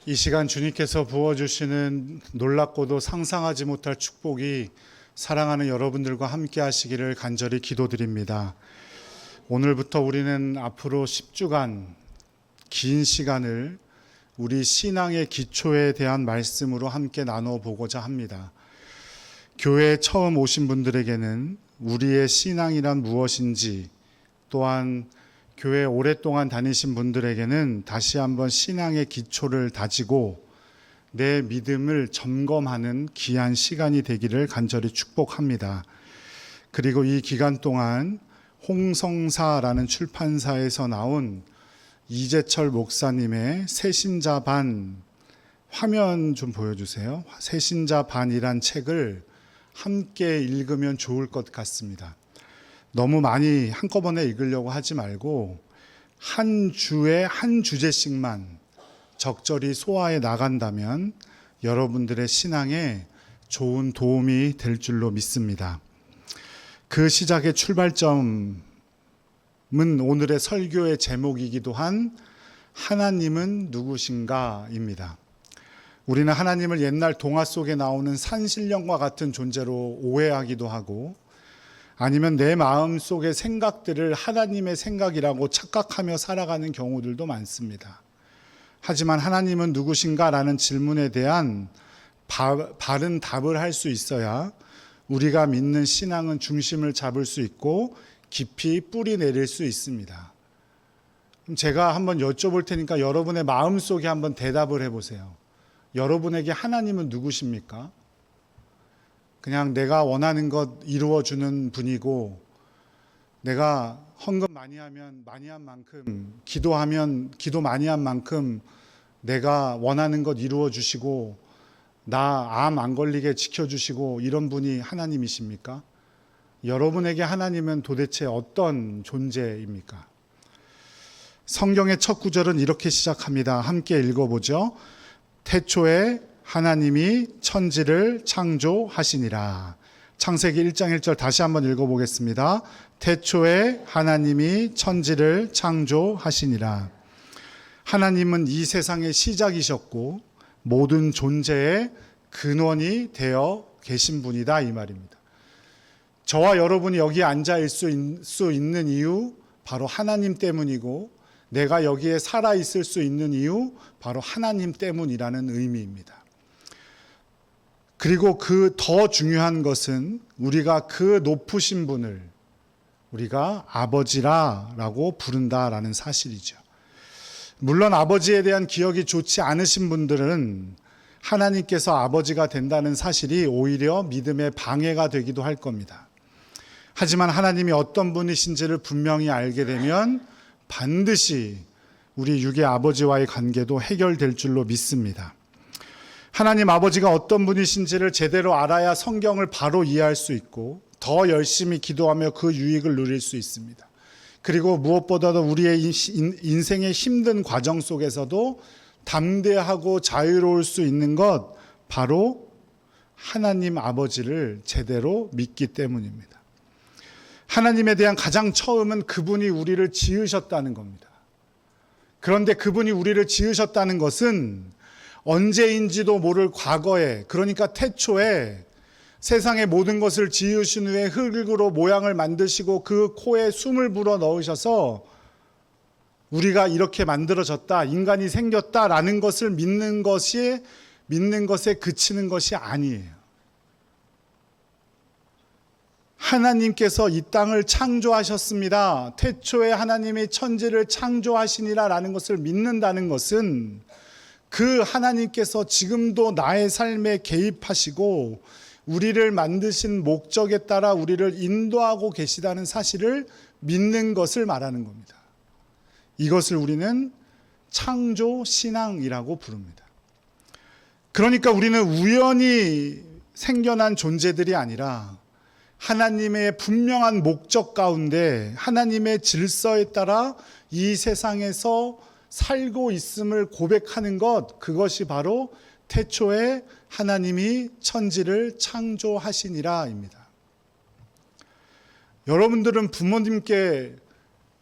이 시간 주님께서 부어주시는 놀랍고도 상상하지 못할 축복이 사랑하는 여러분들과 함께 하시기를 간절히 기도드립니다. 오늘부터 우리는 앞으로 10주간 긴 시간을 우리 신앙의 기초에 대한 말씀으로 함께 나눠보고자 합니다. 교회에 처음 오신 분들에게는 우리의 신앙이란 무엇인지, 또한 교회 오랫동안 다니신 분들에게는 다시 한번 신앙의 기초를 다지고 내 믿음을 점검하는 귀한 시간이 되기를 간절히 축복합니다. 그리고 이 기간 동안 홍성사라는 출판사에서 나온 이재철 목사님의 새신자 반, 화면 좀 보여주세요. 새신자 반이란 책을 함께 읽으면 좋을 것 같습니다. 너무 많이 한꺼번에 읽으려고 하지 말고 한 주에 한 주제씩만 적절히 소화해 나간다면 여러분들의 신앙에 좋은 도움이 될 줄로 믿습니다. 그 시작의 출발점은 오늘의 설교의 제목이기도 한 하나님은 누구신가입니다. 우리는 하나님을 옛날 동화 속에 나오는 산신령과 같은 존재로 오해하기도 하고, 아니면 내 마음 속의 생각들을 하나님의 생각이라고 착각하며 살아가는 경우들도 많습니다. 하지만 하나님은 누구신가라는 질문에 대한 바른 답을 할 수 있어야 우리가 믿는 신앙은 중심을 잡을 수 있고 깊이 뿌리 내릴 수 있습니다. 그럼 제가 한번 여쭤볼 테니까 여러분의 마음 속에 한번 대답을 해보세요. 여러분에게 하나님은 누구십니까? 그냥 내가 원하는 것 이루어주는 분이고, 내가 헌금 많이 하면 많이 한 만큼, 기도하면 기도 많이 한 만큼 내가 원하는 것 이루어주시고 나 암 안 걸리게 지켜주시고 이런 분이 하나님이십니까? 여러분에게 하나님은 도대체 어떤 존재입니까? 성경의 첫 구절은 이렇게 시작합니다. 함께 읽어보죠. 태초에 하나님이 천지를 창조하시니라. 창세기 1장 1절 다시 한번 읽어보겠습니다. 태초에 하나님이 천지를 창조하시니라. 하나님은 이 세상의 시작이셨고 모든 존재의 근원이 되어 계신 분이다, 이 말입니다. 저와 여러분이 여기 앉아 있을 수 있는 이유 바로 하나님 때문이고, 내가 여기에 살아 있을 수 있는 이유 바로 하나님 때문이라는 의미입니다. 그리고 그 더 중요한 것은 우리가 그 높으신 분을 우리가 아버지라고 부른다라는 사실이죠. 물론 아버지에 대한 기억이 좋지 않으신 분들은 하나님께서 아버지가 된다는 사실이 오히려 믿음의 방해가 되기도 할 겁니다. 하지만 하나님이 어떤 분이신지를 분명히 알게 되면 반드시 우리 육의 아버지와의 관계도 해결될 줄로 믿습니다. 하나님 아버지가 어떤 분이신지를 제대로 알아야 성경을 바로 이해할 수 있고 더 열심히 기도하며 그 유익을 누릴 수 있습니다. 그리고 무엇보다도 우리의 인생의 힘든 과정 속에서도 담대하고 자유로울 수 있는 것 바로 하나님 아버지를 제대로 믿기 때문입니다. 하나님에 대한 가장 처음은 그분이 우리를 지으셨다는 겁니다. 그런데 그분이 우리를 지으셨다는 것은 언제인지도 모를 과거에, 그러니까 태초에 세상의 모든 것을 지으신 후에 흙으로 모양을 만드시고 그 코에 숨을 불어 넣으셔서 우리가 이렇게 만들어졌다, 인간이 생겼다라는 것을 믿는 것에 그치는 것이 아니에요. 하나님께서 이 땅을 창조하셨습니다. 태초에 하나님이 천지를 창조하시니라라는 것을 믿는다는 것은 그 하나님께서 지금도 나의 삶에 개입하시고 우리를 만드신 목적에 따라 우리를 인도하고 계시다는 사실을 믿는 것을 말하는 겁니다. 이것을 우리는 창조신앙이라고 부릅니다. 그러니까 우리는 우연히 생겨난 존재들이 아니라 하나님의 분명한 목적 가운데 하나님의 질서에 따라 이 세상에서 살고 있음을 고백하는 것, 그것이 바로 태초에 하나님이 천지를 창조하시니라입니다. 여러분들은 부모님께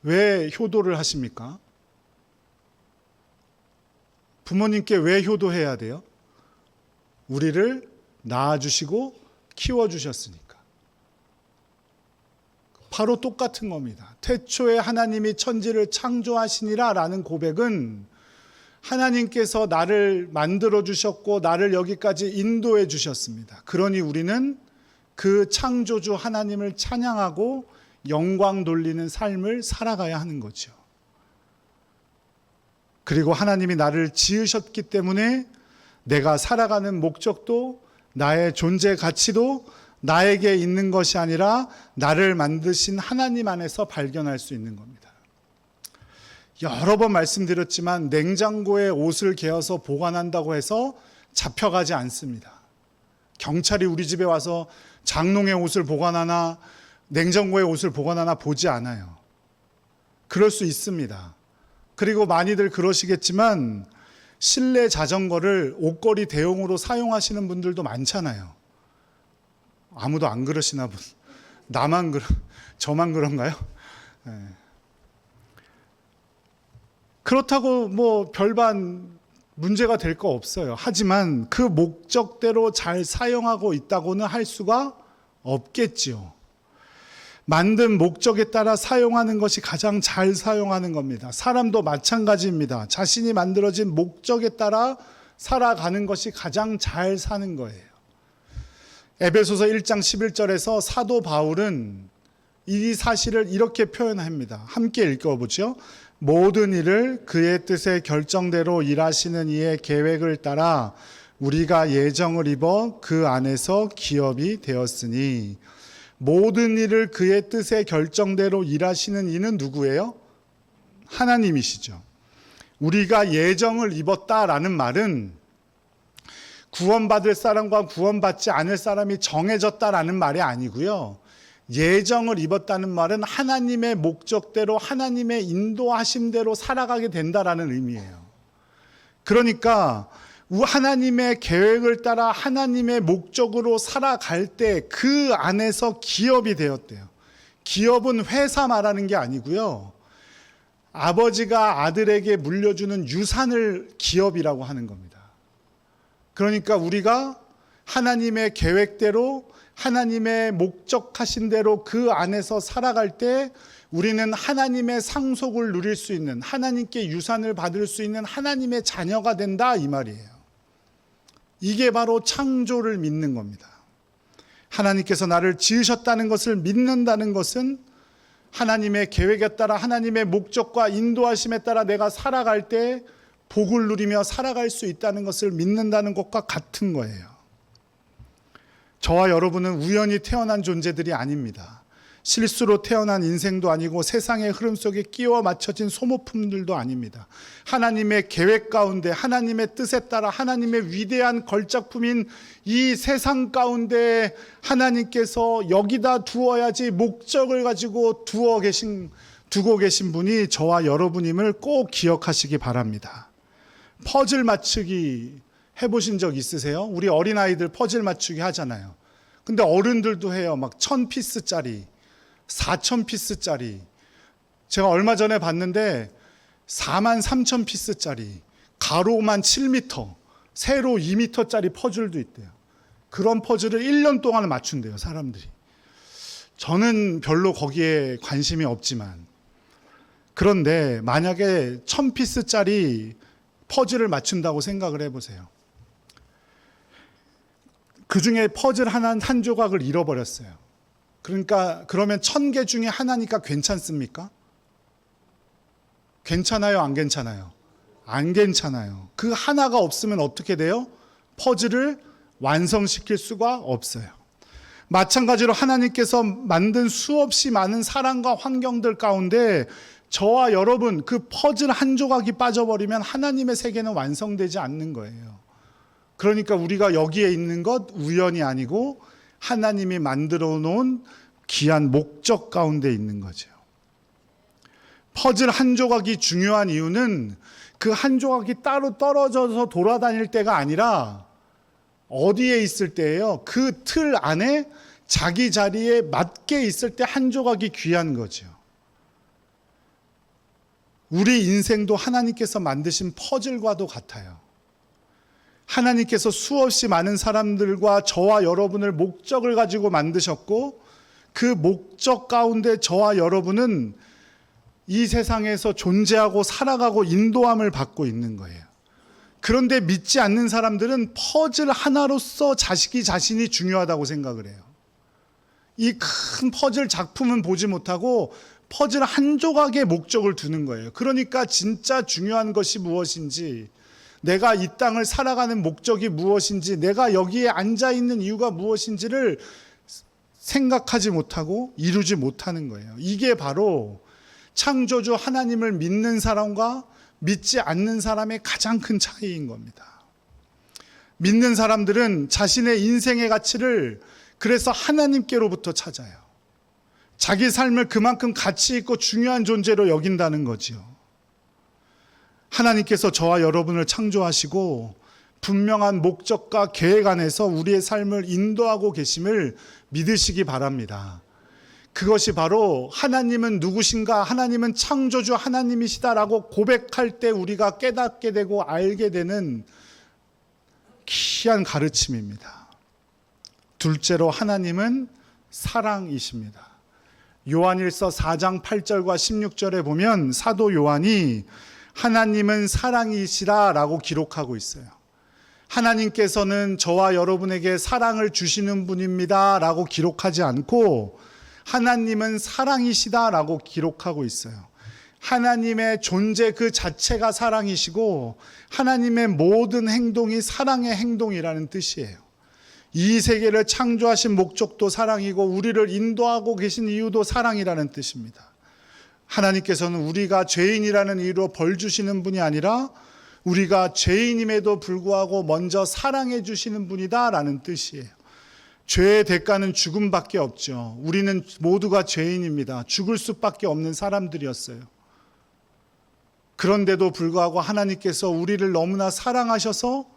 왜 효도를 하십니까? 부모님께 왜 효도해야 돼요? 우리를 낳아주시고 키워주셨으니까. 바로 똑같은 겁니다. 태초에 하나님이 천지를 창조하시니라 라는 고백은 하나님께서 나를 만들어주셨고 나를 여기까지 인도해 주셨습니다. 그러니 우리는 그 창조주 하나님을 찬양하고 영광 돌리는 삶을 살아가야 하는 거죠. 그리고 하나님이 나를 지으셨기 때문에 내가 살아가는 목적도 나의 존재 가치도 나에게 있는 것이 아니라 나를 만드신 하나님 안에서 발견할 수 있는 겁니다. 여러 번 말씀드렸지만 냉장고에 옷을 개어서 보관한다고 해서 잡혀가지 않습니다. 경찰이 우리 집에 와서 장롱에 옷을 보관하나 냉장고에 옷을 보관하나 보지 않아요. 그럴 수 있습니다. 그리고 많이들 그러시겠지만 실내 자전거를 옷걸이 대용으로 사용하시는 분들도 많잖아요. 아무도 안 그러시나 보. 저만 그런가요? 네. 그렇다고 뭐 별반 문제가 될 거 없어요. 하지만 그 목적대로 잘 사용하고 있다고는 할 수가 없겠지요. 만든 목적에 따라 사용하는 것이 가장 잘 사용하는 겁니다. 사람도 마찬가지입니다. 자신이 만들어진 목적에 따라 살아가는 것이 가장 잘 사는 거예요. 에베소서 1장 11절에서 사도 바울은 이 사실을 이렇게 표현합니다. 함께 읽어보죠. 모든 일을 그의 뜻의 결정대로 일하시는 이의 계획을 따라 우리가 예정을 입어 그 안에서 기업이 되었으니. 모든 일을 그의 뜻의 결정대로 일하시는 이는 누구예요? 하나님이시죠. 우리가 예정을 입었다라는 말은 구원받을 사람과 구원받지 않을 사람이 정해졌다라는 말이 아니고요. 예정을 입었다는 말은 하나님의 목적대로 하나님의 인도하심대로 살아가게 된다라는 의미예요. 그러니까 하나님의 계획을 따라 하나님의 목적으로 살아갈 때 그 안에서 기업이 되었대요. 기업은 회사 말하는 게 아니고요. 아버지가 아들에게 물려주는 유산을 기업이라고 하는 겁니다. 그러니까 우리가 하나님의 계획대로 하나님의 목적하신 대로 그 안에서 살아갈 때 우리는 하나님의 상속을 누릴 수 있는, 하나님께 유산을 받을 수 있는 하나님의 자녀가 된다 이 말이에요. 이게 바로 창조를 믿는 겁니다. 하나님께서 나를 지으셨다는 것을 믿는다는 것은 하나님의 계획에 따라 하나님의 목적과 인도하심에 따라 내가 살아갈 때 복을 누리며 살아갈 수 있다는 것을 믿는다는 것과 같은 거예요. 저와 여러분은 우연히 태어난 존재들이 아닙니다. 실수로 태어난 인생도 아니고 세상의 흐름 속에 끼워 맞춰진 소모품들도 아닙니다. 하나님의 계획 가운데 하나님의 뜻에 따라 하나님의 위대한 걸작품인 이 세상 가운데 하나님께서 여기다 두어야지 목적을 가지고 두고 계신 분이 저와 여러분임을 꼭 기억하시기 바랍니다. 퍼즐 맞추기 해보신 적 있으세요? 우리 어린아이들 퍼즐 맞추기 하잖아요. 근데 어른들도 해요. 막 1000피스짜리 4000피스짜리. 제가 얼마 전에 봤는데 43,000피스짜리 가로만 7m 세로 2m짜리 퍼즐도 있대요. 그런 퍼즐을 1년 동안 맞춘대요, 사람들이. 저는 별로 거기에 관심이 없지만, 그런데 만약에 1000피스짜리 퍼즐을 맞춘다고 생각을 해보세요. 그 중에 퍼즐 한 조각을 잃어버렸어요. 그러니까 그러면 1000개 중에 하나니까 괜찮습니까? 괜찮아요, 안 괜찮아요? 안 괜찮아요. 그 하나가 없으면 어떻게 돼요? 퍼즐을 완성시킬 수가 없어요. 마찬가지로 하나님께서 만든 수없이 많은 사람과 환경들 가운데 저와 여러분 그 퍼즐 한 조각이 빠져버리면 하나님의 세계는 완성되지 않는 거예요. 그러니까 우리가 여기에 있는 것 우연이 아니고 하나님이 만들어 놓은 귀한 목적 가운데 있는 거죠. 퍼즐 한 조각이 중요한 이유는 그 한 조각이 따로 떨어져서 돌아다닐 때가 아니라 어디에 있을 때예요? 그 틀 안에 자기 자리에 맞게 있을 때 한 조각이 귀한 거죠. 우리 인생도 하나님께서 만드신 퍼즐과도 같아요. 하나님께서 수없이 많은 사람들과 저와 여러분을 목적을 가지고 만드셨고, 그 목적 가운데 저와 여러분은 이 세상에서 존재하고 살아가고 인도함을 받고 있는 거예요. 그런데 믿지 않는 사람들은 퍼즐 하나로서 자신이 중요하다고 생각을 해요. 이 큰 퍼즐 작품은 보지 못하고 퍼즐 한 조각에 목적을 두는 거예요. 그러니까 진짜 중요한 것이 무엇인지, 내가 이 땅을 살아가는 목적이 무엇인지, 내가 여기에 앉아 있는 이유가 무엇인지를 생각하지 못하고 이루지 못하는 거예요. 이게 바로 창조주 하나님을 믿는 사람과 믿지 않는 사람의 가장 큰 차이인 겁니다. 믿는 사람들은 자신의 인생의 가치를 그래서 하나님께로부터 찾아요. 자기 삶을 그만큼 가치 있고 중요한 존재로 여긴다는 거지요. 하나님께서 저와 여러분을 창조하시고 분명한 목적과 계획 안에서 우리의 삶을 인도하고 계심을 믿으시기 바랍니다. 그것이 바로 하나님은 누구신가, 하나님은 창조주 하나님이시다라고 고백할 때 우리가 깨닫게 되고 알게 되는 귀한 가르침입니다. 둘째로 하나님은 사랑이십니다. 요한일서 4장 8절과 16절에 보면 사도 요한이 하나님은 사랑이시라라고 기록하고 있어요. 하나님께서는 저와 여러분에게 사랑을 주시는 분입니다라고 기록하지 않고 하나님은 사랑이시다라고 기록하고 있어요. 하나님의 존재 그 자체가 사랑이시고 하나님의 모든 행동이 사랑의 행동이라는 뜻이에요. 이 세계를 창조하신 목적도 사랑이고 우리를 인도하고 계신 이유도 사랑이라는 뜻입니다. 하나님께서는 우리가 죄인이라는 이유로 벌 주시는 분이 아니라 우리가 죄인임에도 불구하고 먼저 사랑해 주시는 분이다라는 뜻이에요. 죄의 대가는 죽음밖에 없죠. 우리는 모두가 죄인입니다. 죽을 수밖에 없는 사람들이었어요. 그런데도 불구하고 하나님께서 우리를 너무나 사랑하셔서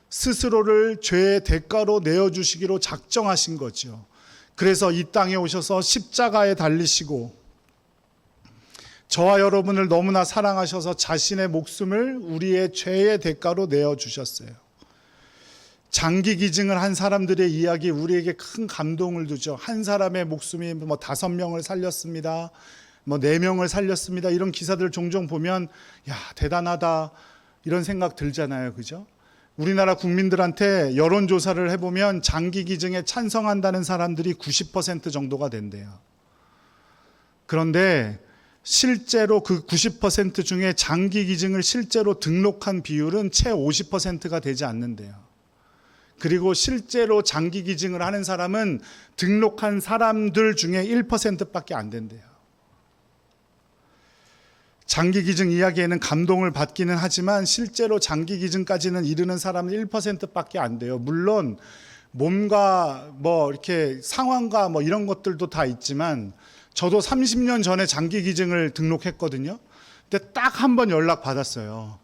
스스로를 죄의 대가로 내어주시기로 작정하신 거죠. 그래서 이 땅에 오셔서 십자가에 달리시고 저와 여러분을 너무나 사랑하셔서 자신의 목숨을 우리의 죄의 대가로 내어주셨어요. 장기 기증을 한 사람들의 이야기 우리에게 큰 감동을 주죠. 한 사람의 목숨이 5명을 살렸습니다. 4명을 살렸습니다. 이런 기사들 종종 보면 야 대단하다 이런 생각 들잖아요. 그죠? 우리나라 국민들한테 여론조사를 해보면 장기 기증에 찬성한다는 사람들이 90% 정도가 된대요. 그런데 실제로 그 90% 중에 장기 기증을 실제로 등록한 비율은 채 50%가 되지 않는데요. 그리고 실제로 장기 기증을 하는 사람은 등록한 사람들 중에 1%밖에 안 된대요. 장기 기증 이야기에는 감동을 받기는 하지만 실제로 장기 기증까지는 이르는 사람은 1%밖에 안 돼요. 물론 몸과 이렇게 상황과 이런 것들도 다 있지만 저도 30년 전에 장기 기증을 등록했거든요. 근데 딱 한 번 연락 받았어요.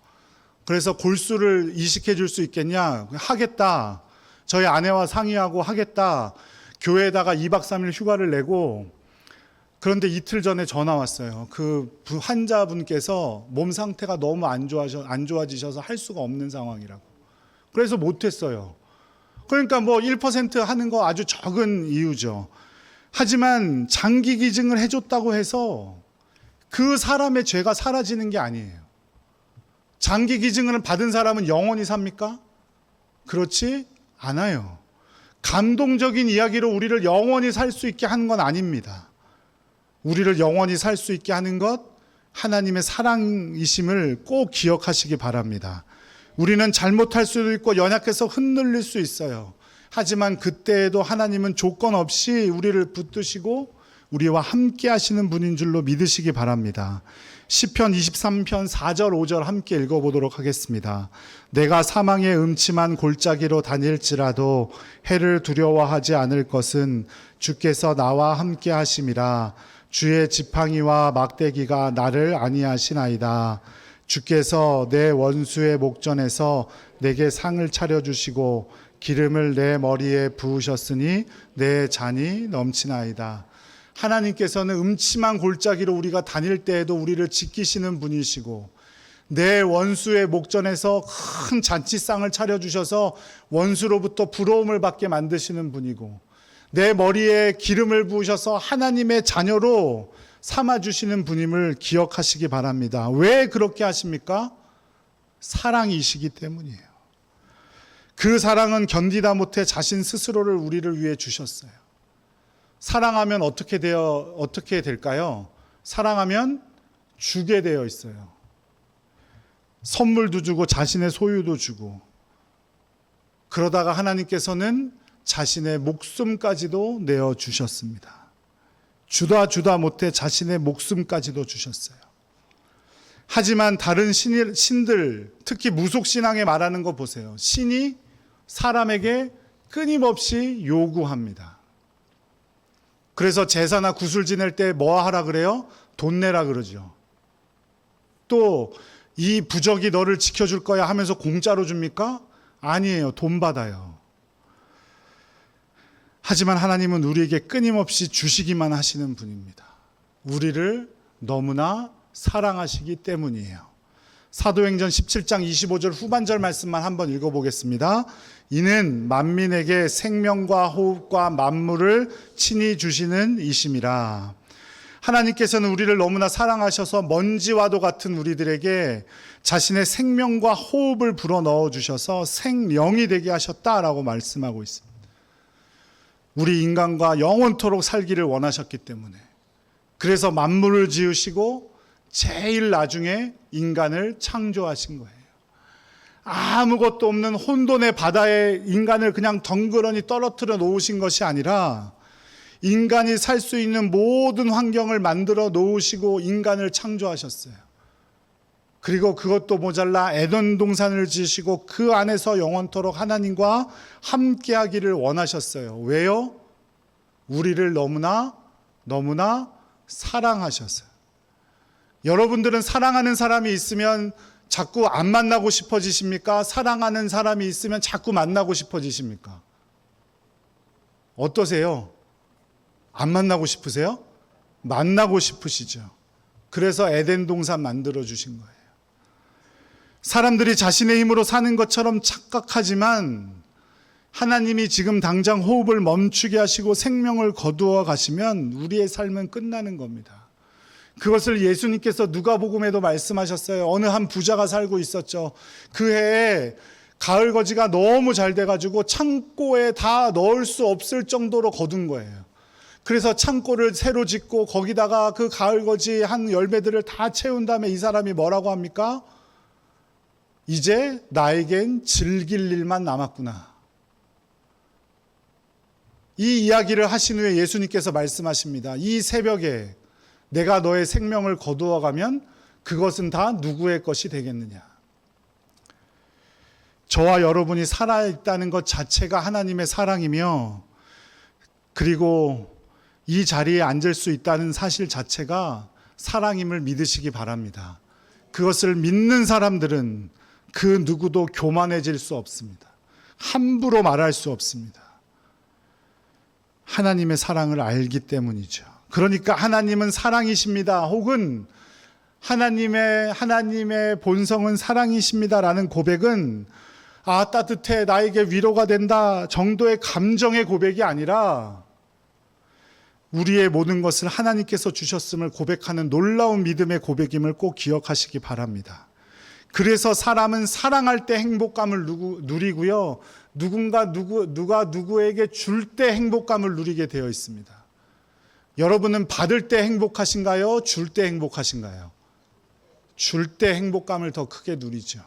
그래서 골수를 이식해 줄 수 있겠냐? 하겠다. 저희 아내와 상의하고 하겠다. 교회에다가 2박 3일 휴가를 내고 그런데 이틀 전에 전화 왔어요. 그 환자분께서 몸 상태가 너무 안 좋아지셔서 할 수가 없는 상황이라고. 그래서 못했어요. 그러니까 1% 하는 거 아주 적은 이유죠. 하지만 장기 기증을 해줬다고 해서 그 사람의 죄가 사라지는 게 아니에요. 장기 기증을 받은 사람은 영원히 삽니까? 그렇지 않아요. 감동적인 이야기로 우리를 영원히 살 수 있게 하는 건 아닙니다. 우리를 영원히 살 수 있게 하는 것 하나님의 사랑이심을 꼭 기억하시기 바랍니다. 우리는 잘못할 수도 있고 연약해서 흔들릴 수 있어요. 하지만 그때에도 하나님은 조건 없이 우리를 붙드시고 우리와 함께 하시는 분인 줄로 믿으시기 바랍니다. 시편 23편 4절 5절 함께 읽어보도록 하겠습니다. 내가 사망의 음침한 골짜기로 다닐지라도 해를 두려워하지 않을 것은 주께서 나와 함께 하심이라. 주의 지팡이와 막대기가 나를 안위하시나이다. 주께서 내 원수의 목전에서 내게 상을 차려주시고 기름을 내 머리에 부으셨으니 내 잔이 넘치나이다. 하나님께서는 음침한 골짜기로 우리가 다닐 때에도 우리를 지키시는 분이시고 내 원수의 목전에서 큰 잔치상을 차려주셔서 원수로부터 부러움을 받게 만드시는 분이고 내 머리에 기름을 부으셔서 하나님의 자녀로 삼아주시는 분임을 기억하시기 바랍니다. 왜 그렇게 하십니까? 사랑이시기 때문이에요. 그 사랑은 견디다 못해 자신 스스로를 우리를 위해 주셨어요. 사랑하면 어떻게 될까요? 사랑하면 주게 되어 있어요. 선물도 주고 자신의 소유도 주고 그러다가 하나님께서는 자신의 목숨까지도 내어주셨습니다. 주다 못해 자신의 목숨까지도 주셨어요. 하지만 다른 신들, 특히 무속신앙에 말하는 거 보세요. 신이 사람에게 끊임없이 요구합니다. 그래서 제사나 구슬 지낼 때 뭐 하라 그래요? 돈 내라 그러죠. 또 이 부적이 너를 지켜줄 거야 하면서 공짜로 줍니까? 아니에요. 돈 받아요. 하지만 하나님은 우리에게 끊임없이 주시기만 하시는 분입니다. 우리를 너무나 사랑하시기 때문이에요. 사도행전 17장 25절 후반절 말씀만 한번 읽어보겠습니다. 이는 만민에게 생명과 호흡과 만물을 친히 주시는 이심이라. 하나님께서는 우리를 너무나 사랑하셔서 먼지와도 같은 우리들에게 자신의 생명과 호흡을 불어넣어 주셔서 생명이 되게 하셨다라고 말씀하고 있습니다. 우리 인간과 영원토록 살기를 원하셨기 때문에 그래서 만물을 지으시고 제일 나중에 인간을 창조하신 거예요. 아무것도 없는 혼돈의 바다에 인간을 그냥 덩그러니 떨어뜨려 놓으신 것이 아니라 인간이 살 수 있는 모든 환경을 만들어 놓으시고 인간을 창조하셨어요. 그리고 그것도 모자라 에덴 동산을 지으시고 그 안에서 영원토록 하나님과 함께하기를 원하셨어요. 왜요? 우리를 너무나 사랑하셨어요. 여러분들은 사랑하는 사람이 있으면 자꾸 안 만나고 싶어지십니까? 사랑하는 사람이 있으면 자꾸 만나고 싶어지십니까? 어떠세요? 안 만나고 싶으세요? 만나고 싶으시죠. 그래서 에덴 동산 만들어 주신 거예요. 사람들이 자신의 힘으로 사는 것처럼 착각하지만 하나님이 지금 당장 호흡을 멈추게 하시고 생명을 거두어 가시면 우리의 삶은 끝나는 겁니다. 그것을 예수님께서 누가복음에도 말씀하셨어요. 어느 한 부자가 살고 있었죠. 그 해에 가을거지가 너무 잘 돼가지고 창고에 다 넣을 수 없을 정도로 거둔 거예요. 그래서 창고를 새로 짓고 거기다가 그 가을거지 한 열매들을 다 채운 다음에 이 사람이 뭐라고 합니까? 이제 나에겐 즐길 일만 남았구나. 이 이야기를 하신 후에 예수님께서 말씀하십니다. 이 새벽에 내가 너의 생명을 거두어 가면 그것은 다 누구의 것이 되겠느냐. 저와 여러분이 살아있다는 것 자체가 하나님의 사랑이며 그리고 이 자리에 앉을 수 있다는 사실 자체가 사랑임을 믿으시기 바랍니다. 그것을 믿는 사람들은 그 누구도 교만해질 수 없습니다. 함부로 말할 수 없습니다. 하나님의 사랑을 알기 때문이죠. 그러니까 하나님은 사랑이십니다. 혹은 하나님의 본성은 사랑이십니다라는 고백은 따뜻해 나에게 위로가 된다 정도의 감정의 고백이 아니라 우리의 모든 것을 하나님께서 주셨음을 고백하는 놀라운 믿음의 고백임을 꼭 기억하시기 바랍니다. 그래서 사람은 사랑할 때 행복감을 누리고요. 누가 누구에게 줄 때 행복감을 누리게 되어 있습니다. 여러분은 받을 때 행복하신가요? 줄 때 행복하신가요? 줄 때 행복감을 더 크게 누리죠.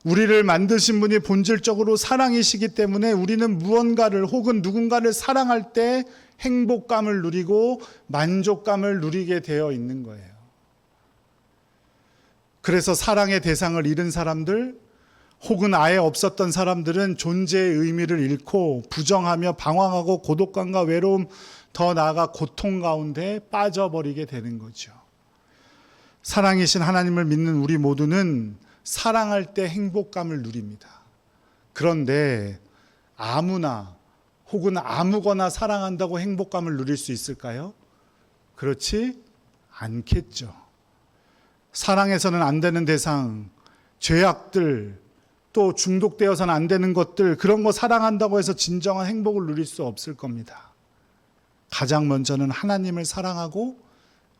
우리를 만드신 분이 본질적으로 사랑이시기 때문에 우리는 무언가를 혹은 누군가를 사랑할 때 행복감을 누리고 만족감을 누리게 되어 있는 거예요. 그래서 사랑의 대상을 잃은 사람들 혹은 아예 없었던 사람들은 존재의 의미를 잃고 부정하며 방황하고 고독감과 외로움 더 나아가 고통 가운데 빠져버리게 되는 거죠. 사랑이신 하나님을 믿는 우리 모두는 사랑할 때 행복감을 누립니다. 그런데 아무나 혹은 아무거나 사랑한다고 행복감을 누릴 수 있을까요? 그렇지 않겠죠. 사랑해서는 안 되는 대상, 죄악들, 또 중독되어서는 안 되는 것들, 그런 거 사랑한다고 해서 진정한 행복을 누릴 수 없을 겁니다. 가장 먼저는 하나님을 사랑하고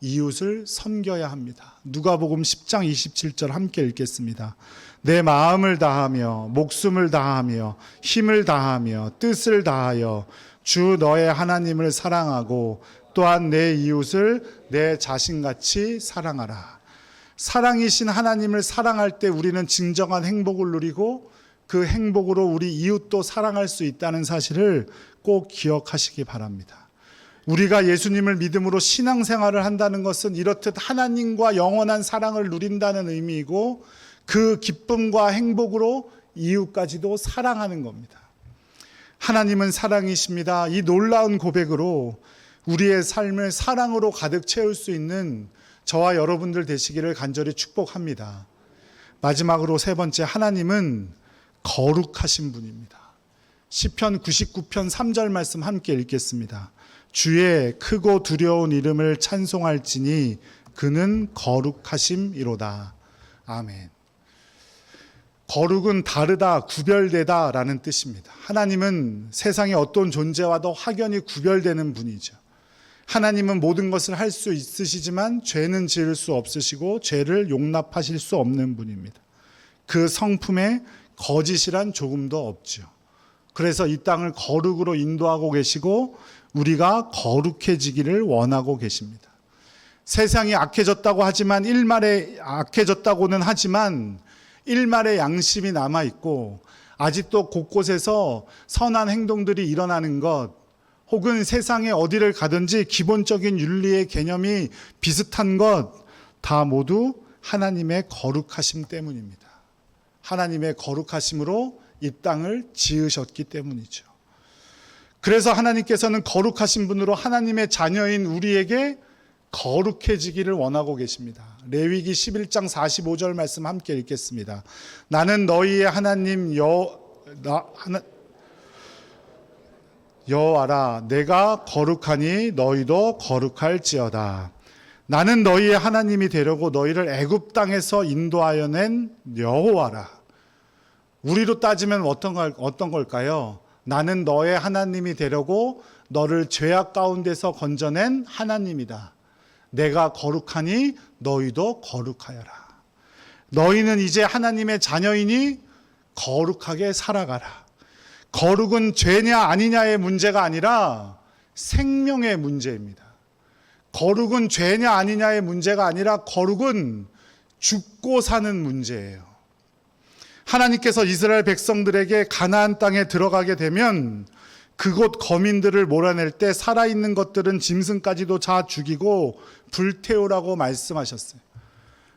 이웃을 섬겨야 합니다. 누가복음 10장 27절 함께 읽겠습니다. 내 마음을 다하며 목숨을 다하며 힘을 다하며 뜻을 다하여 주 너의 하나님을 사랑하고 또한 내 이웃을 내 자신같이 사랑하라. 사랑이신 하나님을 사랑할 때 우리는 진정한 행복을 누리고 그 행복으로 우리 이웃도 사랑할 수 있다는 사실을 꼭 기억하시기 바랍니다. 우리가 예수님을 믿음으로 신앙생활을 한다는 것은 이렇듯 하나님과 영원한 사랑을 누린다는 의미이고 그 기쁨과 행복으로 이웃까지도 사랑하는 겁니다. 하나님은 사랑이십니다. 이 놀라운 고백으로 우리의 삶을 사랑으로 가득 채울 수 있는 저와 여러분들 되시기를 간절히 축복합니다. 마지막으로 세 번째, 하나님은 거룩하신 분입니다. 시편 99편 3절 말씀 함께 읽겠습니다. 주의 크고 두려운 이름을 찬송할지니 그는 거룩하심이로다. 아멘. 거룩은 다르다, 구별되다 라는 뜻입니다. 하나님은 세상의 어떤 존재와도 확연히 구별되는 분이죠. 하나님은 모든 것을 할 수 있으시지만 죄는 지을 수 없으시고 죄를 용납하실 수 없는 분입니다. 그 성품에 거짓이란 조금도 없죠. 그래서 이 땅을 거룩으로 인도하고 계시고 우리가 거룩해지기를 원하고 계십니다. 세상이 악해졌다고 하지만 악해졌다고는 하지만 일말의 양심이 남아있고 아직도 곳곳에서 선한 행동들이 일어나는 것, 혹은 세상에 어디를 가든지 기본적인 윤리의 개념이 비슷한 것, 다 모두 하나님의 거룩하심 때문입니다. 하나님의 거룩하심으로 이 땅을 지으셨기 때문이죠. 그래서 하나님께서는 거룩하신 분으로 하나님의 자녀인 우리에게 거룩해지기를 원하고 계십니다. 레위기 11장 45절 말씀 함께 읽겠습니다. 나는 너희의 하나님 여호와라. 내가 거룩하니 너희도 거룩할지어다. 나는 너희의 하나님이 되려고 너희를 애굽 땅에서 인도하여 낸 여호와라. 우리로 따지면 어떤 걸까요? 나는 너의 하나님이 되려고 너를 죄악 가운데서 건져낸 하나님이다. 내가 거룩하니 너희도 거룩하여라. 너희는 이제 하나님의 자녀이니 거룩하게 살아가라. 거룩은 죄냐 아니냐의 문제가 아니라 생명의 문제입니다. 거룩은 죄냐 아니냐의 문제가 아니라 거룩은 죽고 사는 문제예요. 하나님께서 이스라엘 백성들에게 가나안 땅에 들어가게 되면 그곳 거민들을 몰아낼 때 살아있는 것들은 짐승까지도 다 죽이고 불태우라고 말씀하셨어요.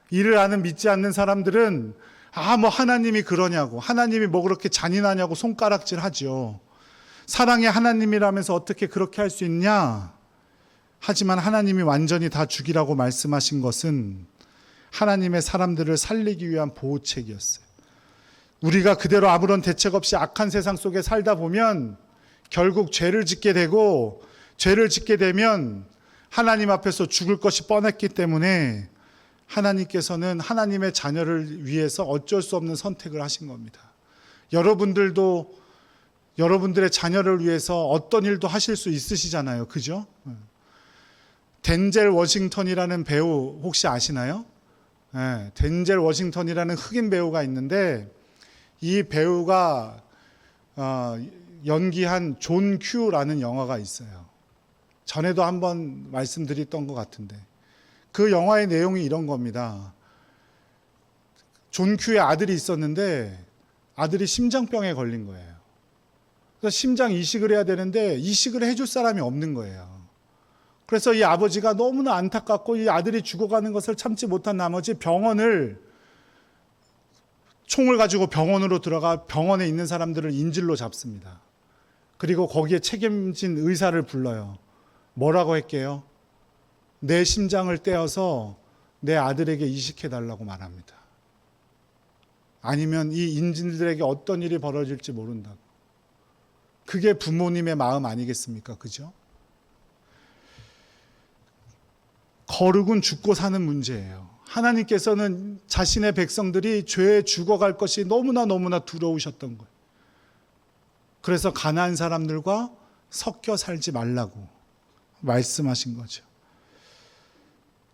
이를 아는 믿지 않는 사람들은 하나님이 그러냐고, 하나님이 뭐 그렇게 잔인하냐고 손가락질 하죠. 사랑의 하나님이라면서 어떻게 그렇게 할 수 있냐? 하지만 하나님이 완전히 다 죽이라고 말씀하신 것은 하나님의 사람들을 살리기 위한 보호책이었어요. 우리가 그대로 아무런 대책 없이 악한 세상 속에 살다 보면 결국 죄를 짓게 되고, 죄를 짓게 되면 하나님 앞에서 죽을 것이 뻔했기 때문에 하나님께서는 하나님의 자녀를 위해서 어쩔 수 없는 선택을 하신 겁니다. 여러분들도 여러분들의 자녀를 위해서 어떤 일도 하실 수 있으시잖아요. 그죠? 덴젤 워싱턴이라는 배우 혹시 아시나요? 네, 덴젤 워싱턴이라는 흑인 배우가 있는데 이 배우가 연기한 존 큐라는 영화가 있어요. 전에도 한번 말씀드렸던 것 같은데 그 영화의 내용이 이런 겁니다. 존 큐의 아들이 있었는데 아들이 심장병에 걸린 거예요. 그래서 심장 이식을 해야 되는데 이식을 해줄 사람이 없는 거예요. 그래서 이 아버지가 너무나 안타깝고 이 아들이 죽어가는 것을 참지 못한 나머지 총을 가지고 병원으로 들어가 병원에 있는 사람들을 인질로 잡습니다. 그리고 거기에 책임진 의사를 불러요. 뭐라고 할게요? 내 심장을 떼어서 내 아들에게 이식해달라고 말합니다. 아니면 이 인질들에게 어떤 일이 벌어질지 모른다고. 그게 부모님의 마음 아니겠습니까? 그죠? 거룩은 죽고 사는 문제예요. 하나님께서는 자신의 백성들이 죄에 죽어갈 것이 너무나 두려우셨던 거예요. 그래서 가난한 사람들과 섞여 살지 말라고 말씀하신 거죠.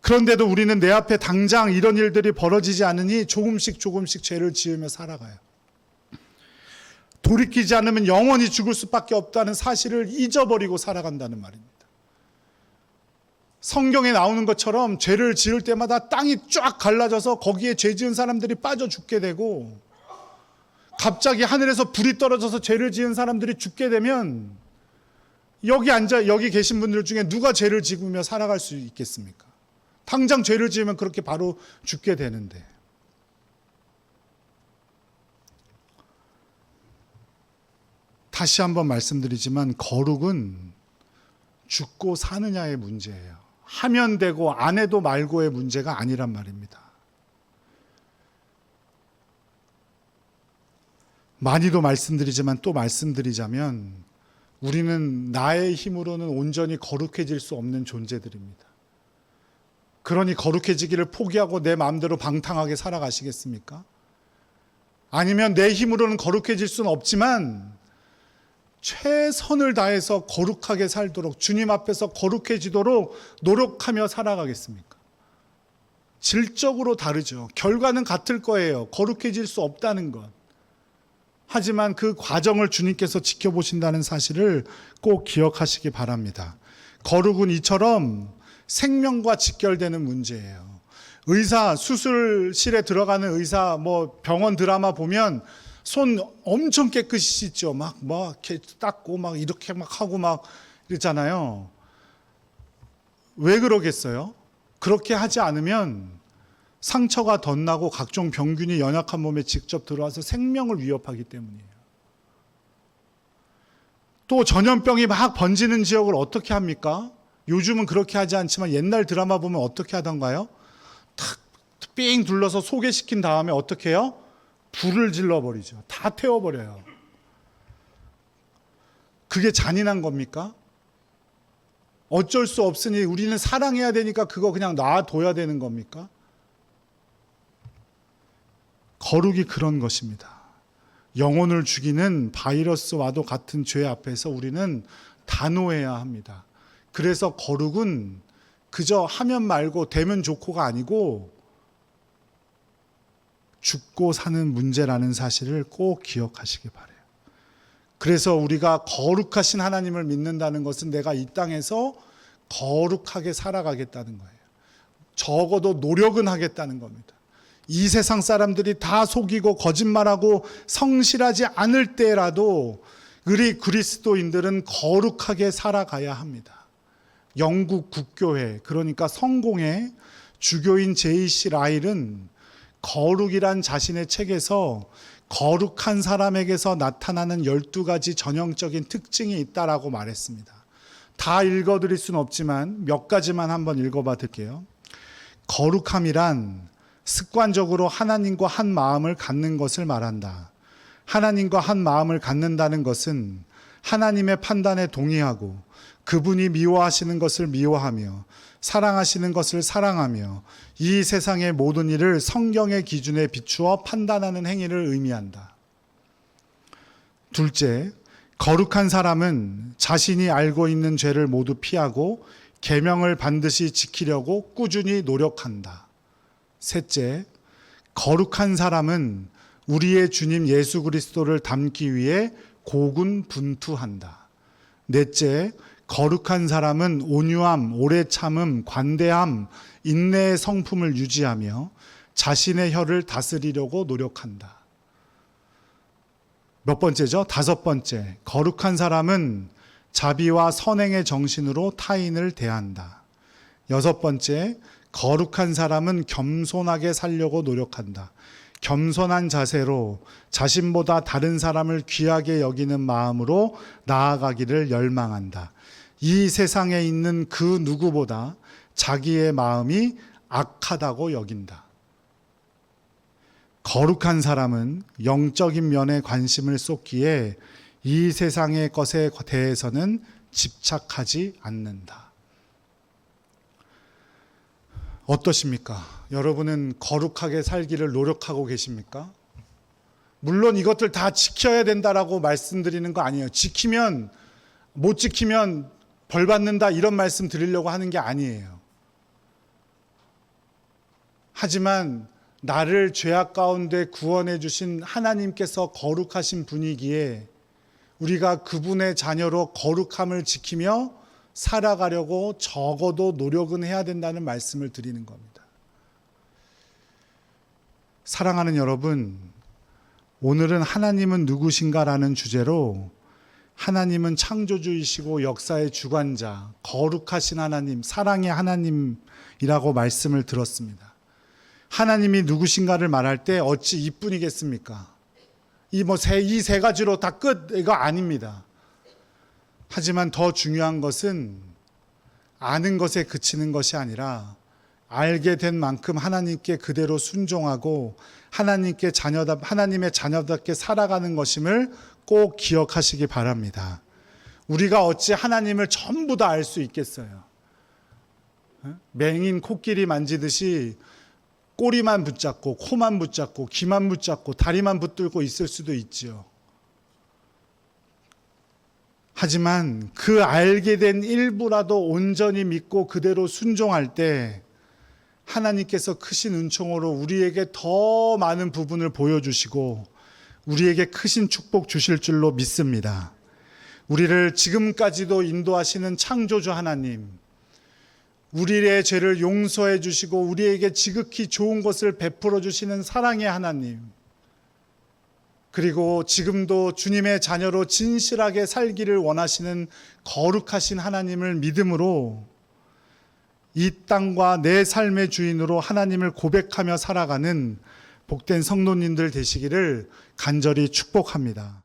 그런데도 우리는 내 앞에 당장 이런 일들이 벌어지지 않으니 조금씩 죄를 지으며 살아가요. 돌이키지 않으면 영원히 죽을 수밖에 없다는 사실을 잊어버리고 살아간다는 말입니다. 성경에 나오는 것처럼 죄를 지을 때마다 땅이 쫙 갈라져서 거기에 죄 지은 사람들이 빠져 죽게 되고, 갑자기 하늘에서 불이 떨어져서 죄를 지은 사람들이 죽게 되면 여기 계신 분들 중에 누가 죄를 지으며 살아갈 수 있겠습니까? 당장 죄를 지으면 그렇게 바로 죽게 되는데. 다시 한번 말씀드리지만 거룩은 죽고 사느냐의 문제예요. 하면 되고 안 해도 말고의 문제가 아니란 말입니다. 많이도 말씀드리지만 또 말씀드리자면 우리는 나의 힘으로는 온전히 거룩해질 수 없는 존재들입니다. 그러니 거룩해지기를 포기하고 내 마음대로 방탕하게 살아가시겠습니까? 아니면 내 힘으로는 거룩해질 수는 없지만 최선을 다해서 거룩하게 살도록, 주님 앞에서 거룩해지도록 노력하며 살아가겠습니까? 질적으로 다르죠. 결과는 같을 거예요. 거룩해질 수 없다는 것. 하지만 그 과정을 주님께서 지켜보신다는 사실을 꼭 기억하시기 바랍니다. 거룩은 이처럼 생명과 직결되는 문제예요. 수술실에 들어가는 의사, 병원 드라마 보면 손 엄청 깨끗이 씻죠. 막 이렇게 닦고 이렇게 하고 이러잖아요. 왜 그러겠어요? 그렇게 하지 않으면 상처가 덧나고 각종 병균이 연약한 몸에 직접 들어와서 생명을 위협하기 때문이에요. 또 전염병이 막 번지는 지역을 어떻게 합니까? 요즘은 그렇게 하지 않지만 옛날 드라마 보면 어떻게 하던가요? 탁 삥 둘러서 소개시킨 다음에 어떻게 해요? 불을 질러버리죠. 다 태워버려요. 그게 잔인한 겁니까? 어쩔 수 없으니 우리는 사랑해야 되니까 그거 그냥 놔둬야 되는 겁니까? 거룩이 그런 것입니다. 영혼을 죽이는 바이러스와도 같은 죄 앞에서 우리는 단호해야 합니다. 그래서 거룩은 그저 하면 말고 되면 좋고가 아니고 죽고 사는 문제라는 사실을 꼭 기억하시기 바라요. 그래서 우리가 거룩하신 하나님을 믿는다는 것은 내가 이 땅에서 거룩하게 살아가겠다는 거예요. 적어도 노력은 하겠다는 겁니다. 이 세상 사람들이 다 속이고 거짓말하고 성실하지 않을 때라도 우리 그리스도인들은 거룩하게 살아가야 합니다. 영국 국교회, 그러니까 성공회 주교인 J.C. 라일은 거룩이란 자신의 책에서 거룩한 사람에게서 나타나는 12가지 전형적인 특징이 있다라고 말했습니다. 다 읽어드릴 수는 없지만 몇 가지만 한번 읽어봐 드릴게요. 거룩함이란 습관적으로 하나님과 한 마음을 갖는 것을 말한다. 하나님과 한 마음을 갖는다는 것은 하나님의 판단에 동의하고 그분이 미워하시는 것을 미워하며 사랑하시는 것을 사랑하며 이 세상의 모든 일을 성경의 기준에 비추어 판단하는 행위를 의미한다. 둘째, 거룩한 사람은 자신이 알고 있는 죄를 모두 피하고 계명을 반드시 지키려고 꾸준히 노력한다. 셋째, 거룩한 사람은 우리의 주님 예수 그리스도를 닮기 위해 고군분투한다. 넷째, 거룩한 사람은 온유함, 오래 참음, 관대함, 인내의 성품을 유지하며 자신의 혀를 다스리려고 노력한다. 몇 번째죠? 다섯 번째, 거룩한 사람은 자비와 선행의 정신으로 타인을 대한다. 여섯 번째, 거룩한 사람은 겸손하게 살려고 노력한다. 겸손한 자세로 자신보다 다른 사람을 귀하게 여기는 마음으로 나아가기를 열망한다. 이 세상에 있는 그 누구보다 자기의 마음이 악하다고 여긴다. 거룩한 사람은 영적인 면에 관심을 쏟기에 이 세상의 것에 대해서는 집착하지 않는다. 어떠십니까? 여러분은 거룩하게 살기를 노력하고 계십니까? 물론 이것들 다 지켜야 된다라고 말씀드리는 거 아니에요. 못 지키면 벌 받는다 이런 말씀 드리려고 하는 게 아니에요. 하지만 나를 죄악 가운데 구원해 주신 하나님께서 거룩하신 분이기에 우리가 그분의 자녀로 거룩함을 지키며 살아가려고 적어도 노력은 해야 된다는 말씀을 드리는 겁니다. 사랑하는 여러분, 오늘은 하나님은 누구신가라는 주제로 하나님은 창조주이시고 역사의 주관자, 거룩하신 하나님, 사랑의 하나님이라고 말씀을 들었습니다. 하나님이 누구신가를 말할 때 어찌 이뿐이겠습니까? 이 세 가지로 다 끝, 이거 아닙니다. 하지만 더 중요한 것은 아는 것에 그치는 것이 아니라 알게 된 만큼 하나님께 그대로 순종하고 하나님의 자녀답게 살아가는 것임을 꼭 기억하시기 바랍니다. 우리가 어찌 하나님을 전부 다 알 수 있겠어요? 맹인 코끼리 만지듯이 꼬리만 붙잡고 코만 붙잡고 귀만 붙잡고 다리만 붙들고 있을 수도 있지요. 하지만 그 알게 된 일부라도 온전히 믿고 그대로 순종할 때 하나님께서 크신 은총으로 우리에게 더 많은 부분을 보여주시고 우리에게 크신 축복 주실 줄로 믿습니다. 우리를 지금까지도 인도하시는 창조주 하나님, 우리의 죄를 용서해 주시고 우리에게 지극히 좋은 것을 베풀어 주시는 사랑의 하나님, 그리고 지금도 주님의 자녀로 진실하게 살기를 원하시는 거룩하신 하나님을 믿음으로 이 땅과 내 삶의 주인으로 하나님을 고백하며 살아가는 복된 성도님들 되시기를 간절히 축복합니다.